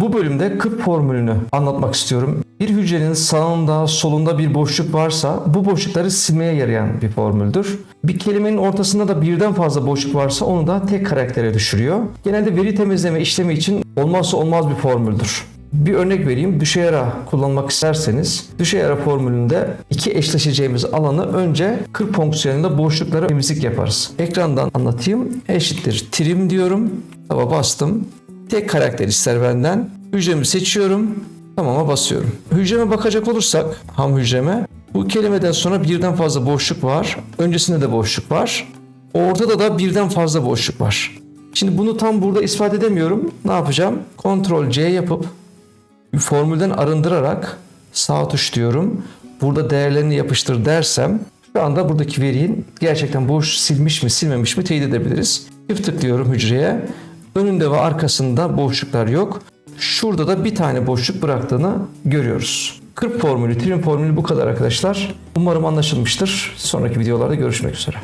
Bu bölümde 40 formülünü anlatmak istiyorum. Bir hücrenin sağında, solunda bir boşluk varsa bu boşlukları silmeye yarayan bir formüldür. Bir kelimenin ortasında da birden fazla boşluk varsa onu da tek karaktere düşürüyor. Genelde veri temizleme işlemi için olmazsa olmaz bir formüldür. Bir örnek vereyim. Düşeyara kullanmak isterseniz düşeyara formülünde iki eşleşeceğimiz alanı önce 40 fonksiyonunda boşluklara temizlik yaparız. Ekrandan anlatayım. Eşittir trim diyorum. Taba bastım. Tek karakter ister benden. Hücremi seçiyorum. Tamam'a basıyorum. Hücreme bakacak olursak ham hücreme bu kelimeden sonra birden fazla boşluk var. Öncesinde de boşluk var. Ortada da birden fazla boşluk var. Şimdi bunu tam burada ispat edemiyorum. Ne yapacağım? Ctrl C yapıp formülden arındırarak sağ tuş diyorum. Burada değerlerini yapıştır dersem şu anda buradaki veriyi gerçekten boş silmiş mi silmemiş mi teyit edebiliriz. Çift tıklıyorum hücreye. Önünde ve arkasında boşluklar yok. Şurada da bir tane boşluk bıraktığını görüyoruz. 40 formülü, trim formülü bu kadar arkadaşlar. Umarım anlaşılmıştır. Sonraki videolarda görüşmek üzere.